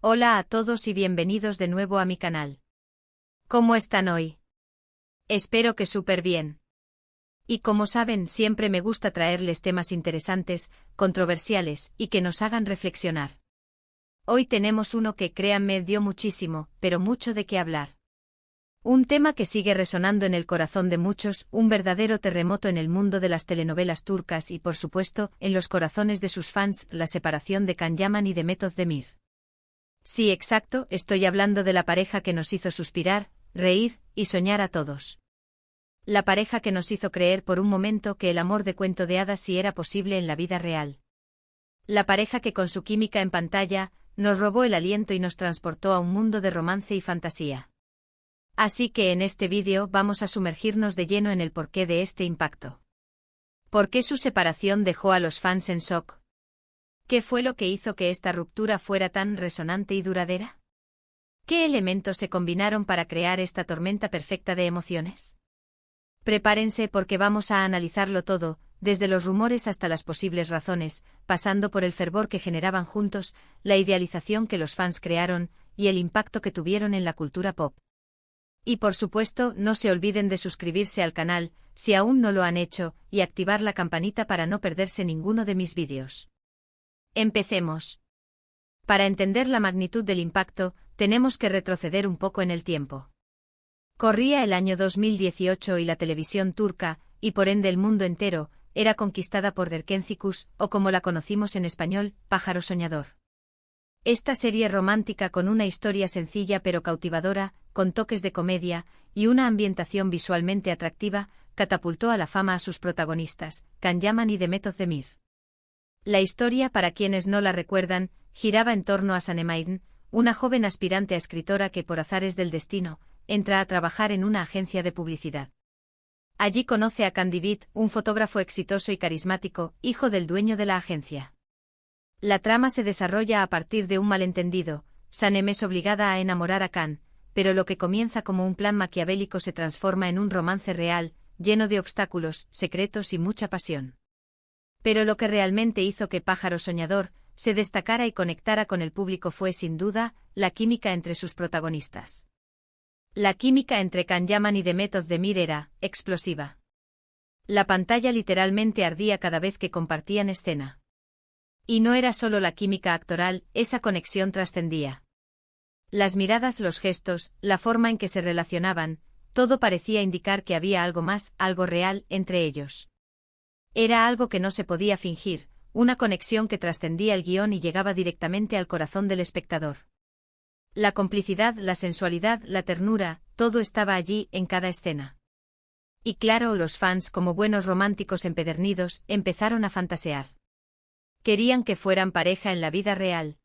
Hola a todos y bienvenidos de nuevo a mi canal. ¿Cómo están hoy? Espero que súper bien. Y como saben, siempre me gusta traerles temas interesantes, controversiales y que nos hagan reflexionar. Hoy tenemos uno que, créanme, dio muchísimo, pero mucho de qué hablar. Un tema que sigue resonando en el corazón de muchos, un verdadero terremoto en el mundo de las telenovelas turcas y, por supuesto, en los corazones de sus fans, la separación de Can Yaman y Demet Özdemir. Sí, exacto, estoy hablando de la pareja que nos hizo suspirar, reír y soñar a todos. La pareja que nos hizo creer por un momento que el amor de cuento de hadas sí era posible en la vida real. La pareja que con su química en pantalla, nos robó el aliento y nos transportó a un mundo de romance y fantasía. Así que en este vídeo vamos a sumergirnos de lleno en el porqué de este impacto. ¿Por qué su separación dejó a los fans en shock? ¿Qué fue lo que hizo que esta ruptura fuera tan resonante y duradera? ¿Qué elementos se combinaron para crear esta tormenta perfecta de emociones? Prepárense porque vamos a analizarlo todo, desde los rumores hasta las posibles razones, pasando por el fervor que generaban juntos, la idealización que los fans crearon, y el impacto que tuvieron en la cultura pop. Y por supuesto, no se olviden de suscribirse al canal, si aún no lo han hecho, y activar la campanita para no perderse ninguno de mis vídeos. Empecemos. Para entender la magnitud del impacto, tenemos que retroceder un poco en el tiempo. Corría el año 2018 y la televisión turca, y por ende el mundo entero, era conquistada por Erkencikus, o como la conocimos en español, Pájaro Soñador. Esta serie romántica con una historia sencilla pero cautivadora, con toques de comedia, y una ambientación visualmente atractiva, catapultó a la fama a sus protagonistas, Can Yaman y Demet Özdemir. La historia, para quienes no la recuerdan, giraba en torno a Sanem, una joven aspirante a escritora que por azares del destino, entra a trabajar en una agencia de publicidad. Allí conoce a Can Divit, un fotógrafo exitoso y carismático, hijo del dueño de la agencia. La trama se desarrolla a partir de un malentendido. Sanem es obligada a enamorar a Can, pero lo que comienza como un plan maquiavélico se transforma en un romance real, lleno de obstáculos, secretos y mucha pasión. Pero lo que realmente hizo que Pájaro Soñador se destacara y conectara con el público fue sin duda la química entre sus protagonistas. La química entre Can Yaman y Demet Özdemir era explosiva. La pantalla literalmente ardía cada vez que compartían escena. Y no era solo la química actoral, esa conexión trascendía. Las miradas, los gestos, la forma en que se relacionaban, todo parecía indicar que había algo más, algo real, entre ellos. Era algo que no se podía fingir, una conexión que trascendía el guión y llegaba directamente al corazón del espectador. La complicidad, la sensualidad, la ternura, todo estaba allí, en cada escena. Y claro, los fans, como buenos románticos empedernidos, empezaron a fantasear. Querían que fueran pareja en la vida real.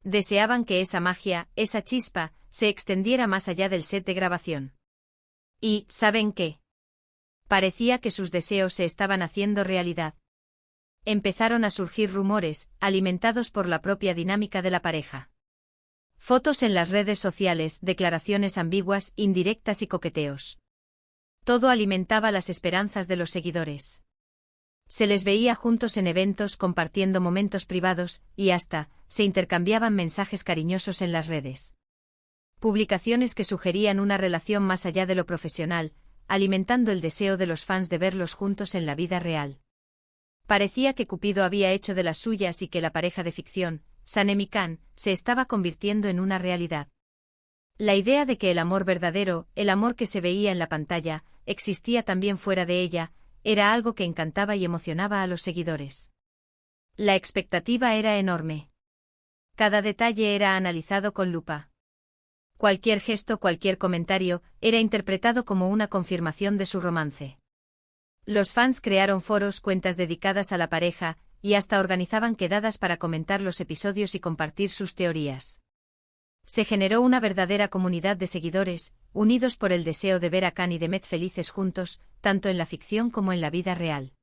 Deseaban que esa magia, esa chispa, se extendiera más allá del set de grabación. Y, ¿saben qué? Parecía que sus deseos se estaban haciendo realidad. Empezaron a surgir rumores, alimentados por la propia dinámica de la pareja. Fotos en las redes sociales, declaraciones ambiguas, indirectas y coqueteos. Todo alimentaba las esperanzas de los seguidores. Se les veía juntos en eventos, compartiendo momentos privados, y hasta, se intercambiaban mensajes cariñosos en las redes. Publicaciones que sugerían una relación más allá de lo profesional, alimentando el deseo de los fans de verlos juntos en la vida real. Parecía que Cupido había hecho de las suyas y que la pareja de ficción, Sanem y Can, se estaba convirtiendo en una realidad. La idea de que el amor verdadero, el amor que se veía en la pantalla, existía también fuera de ella, era algo que encantaba y emocionaba a los seguidores. La expectativa era enorme. Cada detalle era analizado con lupa. Cualquier gesto, cualquier comentario, era interpretado como una confirmación de su romance. Los fans crearon foros, cuentas dedicadas a la pareja, y hasta organizaban quedadas para comentar los episodios y compartir sus teorías. Se generó una verdadera comunidad de seguidores, unidos por el deseo de ver a Can y Demet felices juntos, tanto en la ficción como en la vida real.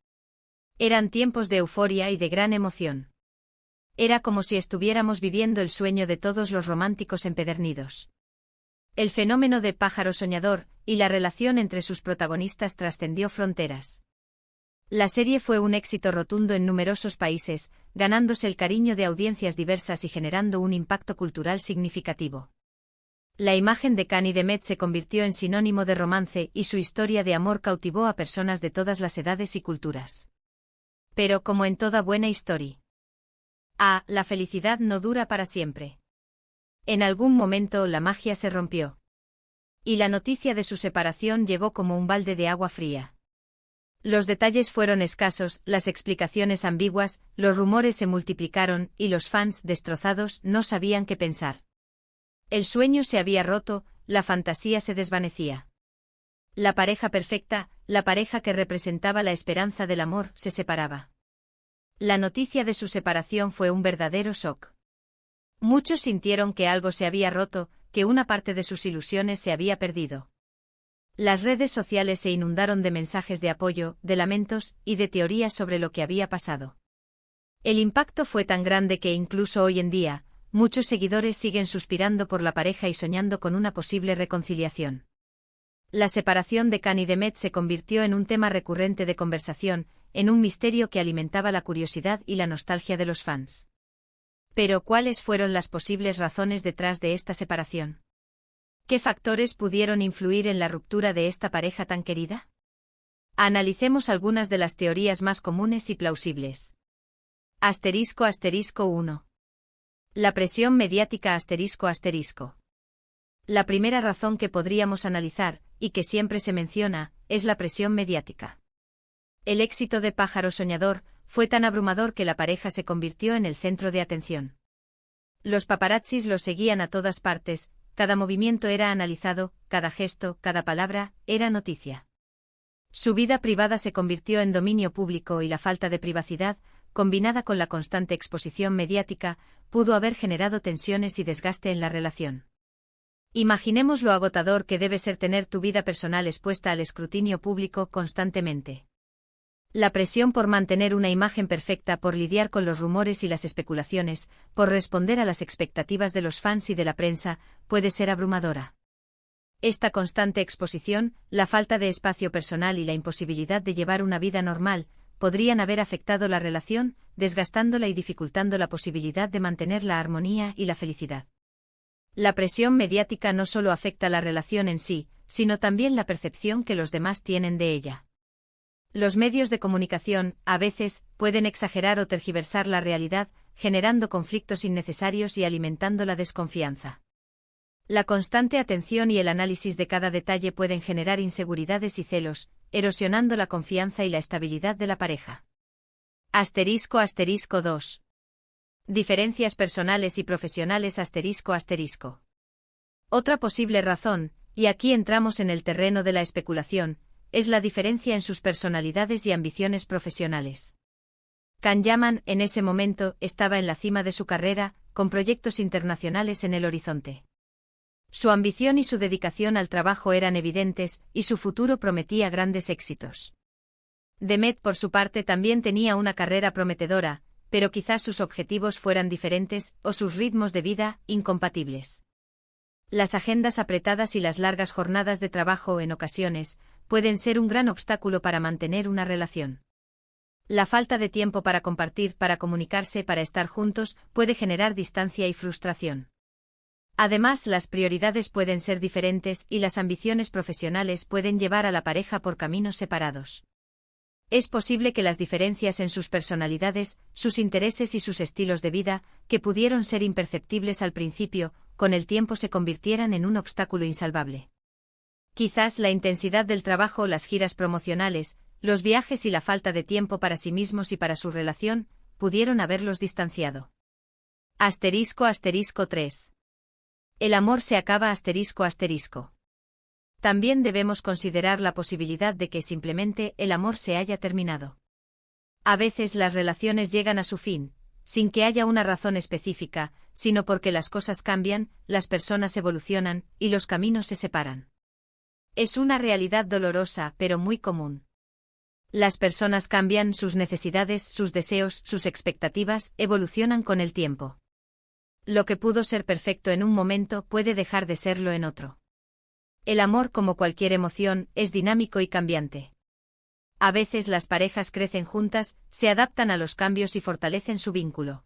Eran tiempos de euforia y de gran emoción. Era como si estuviéramos viviendo el sueño de todos los románticos empedernidos. El fenómeno de Pájaro Soñador y la relación entre sus protagonistas trascendió fronteras. La serie fue un éxito rotundo en numerosos países, ganándose el cariño de audiencias diversas y generando un impacto cultural significativo. La imagen de Cany de Met se convirtió en sinónimo de romance y su historia de amor cautivó a personas de todas las edades y culturas. Pero como en toda buena historia, la felicidad no dura para siempre. En algún momento la magia se rompió. Y la noticia de su separación llegó como un balde de agua fría. Los detalles fueron escasos, las explicaciones ambiguas, los rumores se multiplicaron y los fans, destrozados, no sabían qué pensar. El sueño se había roto, la fantasía se desvanecía. La pareja perfecta, la pareja que representaba la esperanza del amor, se separaba. La noticia de su separación fue un verdadero shock. Muchos sintieron que algo se había roto, que una parte de sus ilusiones se había perdido. Las redes sociales se inundaron de mensajes de apoyo, de lamentos y de teorías sobre lo que había pasado. El impacto fue tan grande que incluso hoy en día, muchos seguidores siguen suspirando por la pareja y soñando con una posible reconciliación. La separación de Cany de Met se convirtió en un tema recurrente de conversación, en un misterio que alimentaba la curiosidad y la nostalgia de los fans. Pero ¿cuáles fueron las posibles razones detrás de esta separación? ¿Qué factores pudieron influir en la ruptura de esta pareja tan querida? Analicemos algunas de las teorías más comunes y plausibles. **1. La presión mediática **. La primera razón que podríamos analizar, y que siempre se menciona, es la presión mediática. El éxito de Pájaro Soñador fue tan abrumador que la pareja se convirtió en el centro de atención. Los paparazzis los seguían a todas partes, cada movimiento era analizado, cada gesto, cada palabra, era noticia. Su vida privada se convirtió en dominio público y la falta de privacidad, combinada con la constante exposición mediática, pudo haber generado tensiones y desgaste en la relación. Imaginemos lo agotador que debe ser tener tu vida personal expuesta al escrutinio público constantemente. La presión por mantener una imagen perfecta, por lidiar con los rumores y las especulaciones, por responder a las expectativas de los fans y de la prensa, puede ser abrumadora. Esta constante exposición, la falta de espacio personal y la imposibilidad de llevar una vida normal, podrían haber afectado la relación, desgastándola y dificultando la posibilidad de mantener la armonía y la felicidad. La presión mediática no solo afecta la relación en sí, sino también la percepción que los demás tienen de ella. Los medios de comunicación, a veces, pueden exagerar o tergiversar la realidad, generando conflictos innecesarios y alimentando la desconfianza. La constante atención y el análisis de cada detalle pueden generar inseguridades y celos, erosionando la confianza y la estabilidad de la pareja. *2. Diferencias personales y profesionales **. Otra posible razón, y aquí entramos en el terreno de la especulación, es la diferencia en sus personalidades y ambiciones profesionales. Can Yaman, en ese momento, estaba en la cima de su carrera, con proyectos internacionales en el horizonte. Su ambición y su dedicación al trabajo eran evidentes, y su futuro prometía grandes éxitos. Demet, por su parte, también tenía una carrera prometedora, pero quizás sus objetivos fueran diferentes, o sus ritmos de vida, incompatibles. Las agendas apretadas y las largas jornadas de trabajo, en ocasiones, pueden ser un gran obstáculo para mantener una relación. La falta de tiempo para compartir, para comunicarse, para estar juntos, puede generar distancia y frustración. Además, las prioridades pueden ser diferentes y las ambiciones profesionales pueden llevar a la pareja por caminos separados. Es posible que las diferencias en sus personalidades, sus intereses y sus estilos de vida, que pudieron ser imperceptibles al principio, con el tiempo se convirtieran en un obstáculo insalvable. Quizás la intensidad del trabajo, las giras promocionales, los viajes y la falta de tiempo para sí mismos y para su relación, pudieron haberlos distanciado. *3. El amor se acaba *. También debemos considerar la posibilidad de que simplemente el amor se haya terminado. A veces las relaciones llegan a su fin, sin que haya una razón específica, sino porque las cosas cambian, las personas evolucionan, y los caminos se separan. Es una realidad dolorosa, pero muy común. Las personas cambian, sus necesidades, sus deseos, sus expectativas, evolucionan con el tiempo. Lo que pudo ser perfecto en un momento puede dejar de serlo en otro. El amor, como cualquier emoción, es dinámico y cambiante. A veces las parejas crecen juntas, se adaptan a los cambios y fortalecen su vínculo.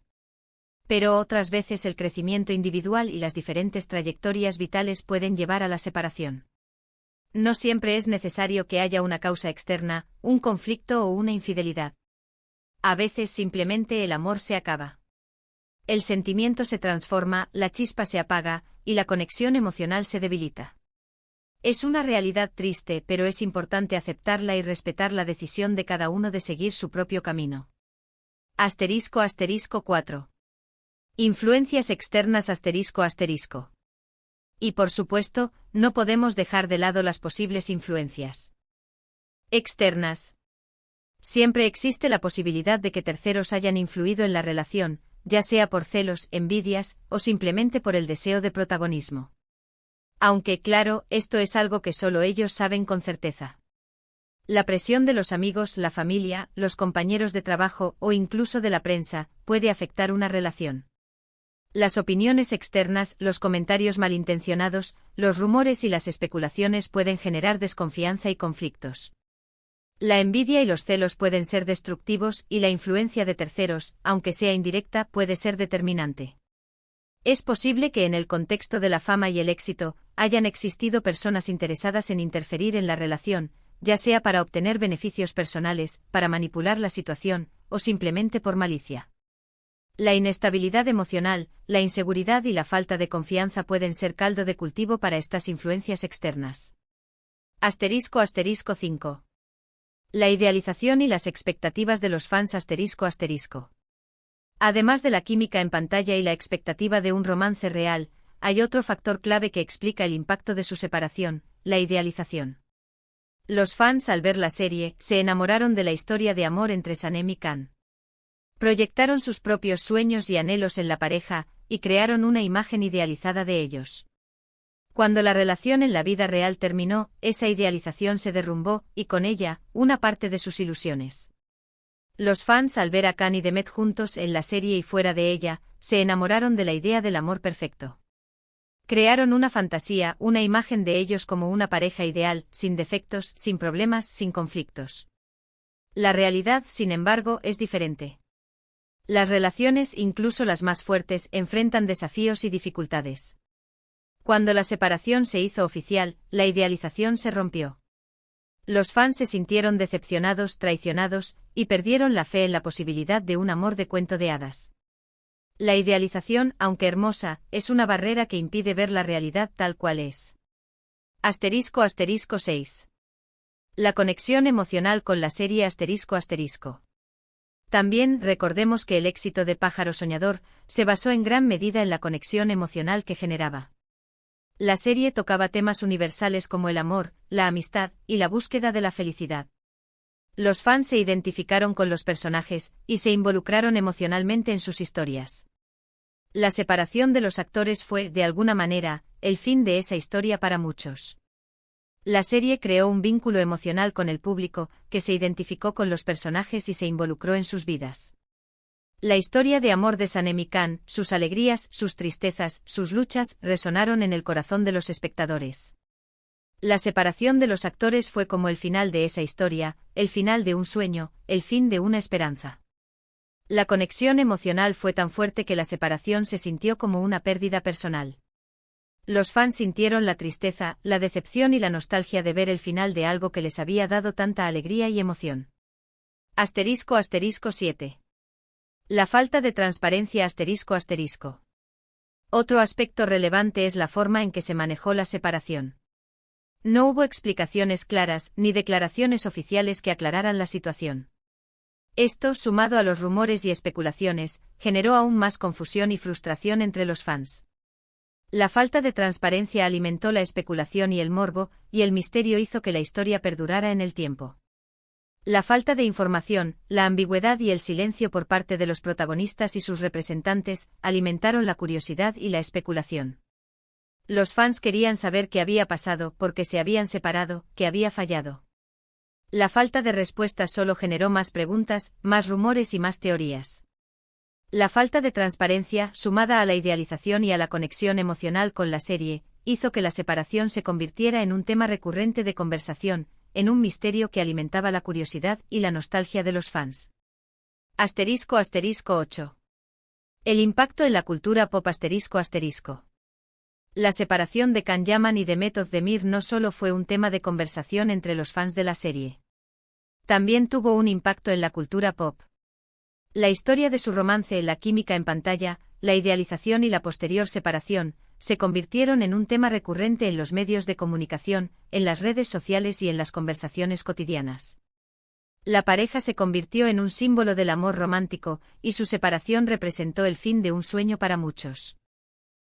Pero otras veces el crecimiento individual y las diferentes trayectorias vitales pueden llevar a la separación. No siempre es necesario que haya una causa externa, un conflicto o una infidelidad. A veces simplemente el amor se acaba. El sentimiento se transforma, la chispa se apaga, y la conexión emocional se debilita. Es una realidad triste, pero es importante aceptarla y respetar la decisión de cada uno de seguir su propio camino. ** 4. Influencias externas **. Y por supuesto, no podemos dejar de lado las posibles influencias externas. Siempre existe la posibilidad de que terceros hayan influido en la relación, ya sea por celos, envidias, o simplemente por el deseo de protagonismo. Aunque, claro, esto es algo que solo ellos saben con certeza. La presión de los amigos, la familia, los compañeros de trabajo o incluso de la prensa puede afectar una relación. Las opiniones externas, los comentarios malintencionados, los rumores y las especulaciones pueden generar desconfianza y conflictos. La envidia y los celos pueden ser destructivos y la influencia de terceros, aunque sea indirecta, puede ser determinante. Es posible que en el contexto de la fama y el éxito, hayan existido personas interesadas en interferir en la relación, ya sea para obtener beneficios personales, para manipular la situación, o simplemente por malicia. La inestabilidad emocional, la inseguridad y la falta de confianza pueden ser caldo de cultivo para estas influencias externas. *5. La idealización y las expectativas de los fans **. Además de la química en pantalla y la expectativa de un romance real, hay otro factor clave que explica el impacto de su separación: la idealización. Los fans, al ver la serie, se enamoraron de la historia de amor entre Sanem y Can. Proyectaron sus propios sueños y anhelos en la pareja, y crearon una imagen idealizada de ellos. Cuando la relación en la vida real terminó, esa idealización se derrumbó, y con ella, una parte de sus ilusiones. Los fans, al ver a Can y Demet juntos en la serie y fuera de ella, se enamoraron de la idea del amor perfecto. Crearon una fantasía, una imagen de ellos como una pareja ideal, sin defectos, sin problemas, sin conflictos. La realidad, sin embargo, es diferente. Las relaciones, incluso las más fuertes, enfrentan desafíos y dificultades. Cuando la separación se hizo oficial, la idealización se rompió. Los fans se sintieron decepcionados, traicionados, y perdieron la fe en la posibilidad de un amor de cuento de hadas. La idealización, aunque hermosa, es una barrera que impide ver la realidad tal cual es. *6. La conexión emocional con la serie **. También recordemos que el éxito de Pájaro Soñador se basó en gran medida en la conexión emocional que generaba. La serie tocaba temas universales como el amor, la amistad y la búsqueda de la felicidad. Los fans se identificaron con los personajes y se involucraron emocionalmente en sus historias. La separación de los actores fue, de alguna manera, el fin de esa historia para muchos. La serie creó un vínculo emocional con el público, que se identificó con los personajes y se involucró en sus vidas. La historia de amor de Sanem y Can, sus alegrías, sus tristezas, sus luchas, resonaron en el corazón de los espectadores. La separación de los actores fue como el final de esa historia, el final de un sueño, el fin de una esperanza. La conexión emocional fue tan fuerte que la separación se sintió como una pérdida personal. Los fans sintieron la tristeza, la decepción y la nostalgia de ver el final de algo que les había dado tanta alegría y emoción. *7. La falta de transparencia *. Otro aspecto relevante es la forma en que se manejó la separación. No hubo explicaciones claras ni declaraciones oficiales que aclararan la situación. Esto, sumado a los rumores y especulaciones, generó aún más confusión y frustración entre los fans. La falta de transparencia alimentó la especulación y el morbo, y el misterio hizo que la historia perdurara en el tiempo. La falta de información, la ambigüedad y el silencio por parte de los protagonistas y sus representantes alimentaron la curiosidad y la especulación. Los fans querían saber qué había pasado, por qué se habían separado, qué había fallado. La falta de respuestas solo generó más preguntas, más rumores y más teorías. La falta de transparencia, sumada a la idealización y a la conexión emocional con la serie, hizo que la separación se convirtiera en un tema recurrente de conversación, en un misterio que alimentaba la curiosidad y la nostalgia de los fans. **8. El impacto en la cultura pop **. La separación de Can Yaman y de Mehmet Özdemir no solo fue un tema de conversación entre los fans de la serie. También tuvo un impacto en la cultura pop. La historia de su romance, la química en pantalla, la idealización y la posterior separación, se convirtieron en un tema recurrente en los medios de comunicación, en las redes sociales y en las conversaciones cotidianas. La pareja se convirtió en un símbolo del amor romántico, y su separación representó el fin de un sueño para muchos.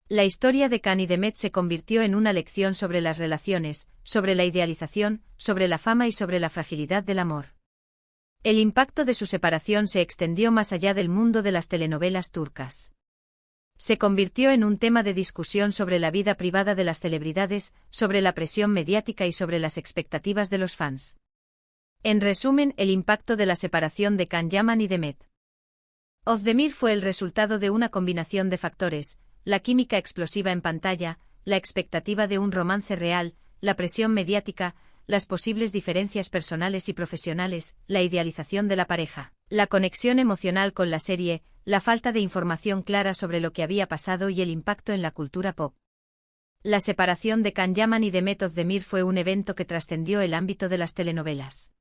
La historia de Can y de Mehmet se convirtió en una lección sobre las relaciones, sobre la idealización, sobre la fama y sobre la fragilidad del amor. El impacto de su separación se extendió más allá del mundo de las telenovelas turcas. Se convirtió en un tema de discusión sobre la vida privada de las celebridades, sobre la presión mediática y sobre las expectativas de los fans. En resumen, el impacto de la separación de Can Yaman y de Mehmet Özdemir fue el resultado de una combinación de factores: la química explosiva en pantalla, la expectativa de un romance real, la presión mediática, las posibles diferencias personales y profesionales, la idealización de la pareja, la conexión emocional con la serie, la falta de información clara sobre lo que había pasado y el impacto en la cultura pop. La separación de Can Yaman y de Mehmet Özdemir fue un evento que trascendió el ámbito de las telenovelas.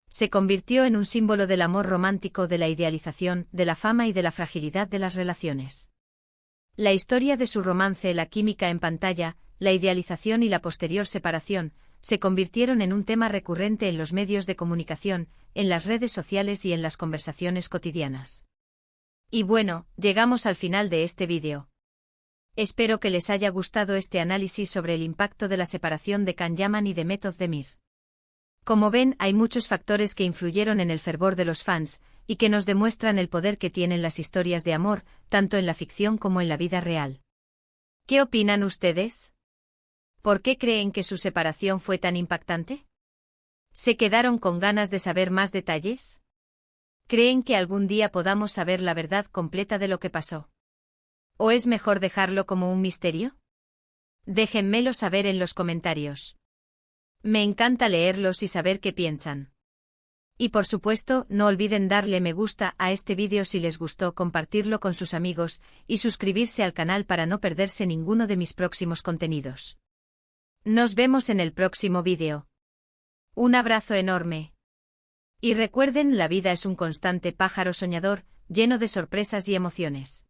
Se convirtió en un símbolo del amor romántico, de la idealización, de la fama y de la fragilidad de las relaciones. La historia de su romance, la química en pantalla, la idealización y la posterior separación, se convirtieron en un tema recurrente en los medios de comunicación, en las redes sociales y en las conversaciones cotidianas. Y bueno, llegamos al final de este vídeo. Espero que les haya gustado este análisis sobre el impacto de la separación de Can Yaman y de Mehmet Özdemir. Como ven, hay muchos factores que influyeron en el fervor de los fans, y que nos demuestran el poder que tienen las historias de amor, tanto en la ficción como en la vida real. ¿Qué opinan ustedes? ¿Por qué creen que su separación fue tan impactante? ¿Se quedaron con ganas de saber más detalles? ¿Creen que algún día podamos saber la verdad completa de lo que pasó? ¿O es mejor dejarlo como un misterio? Déjenmelo saber en los comentarios. Me encanta leerlos y saber qué piensan. Y por supuesto, no olviden darle me gusta a este vídeo si les gustó, compartirlo con sus amigos, y suscribirse al canal para no perderse ninguno de mis próximos contenidos. Nos vemos en el próximo vídeo. Un abrazo enorme. Y recuerden, la vida es un constante pájaro soñador, lleno de sorpresas y emociones.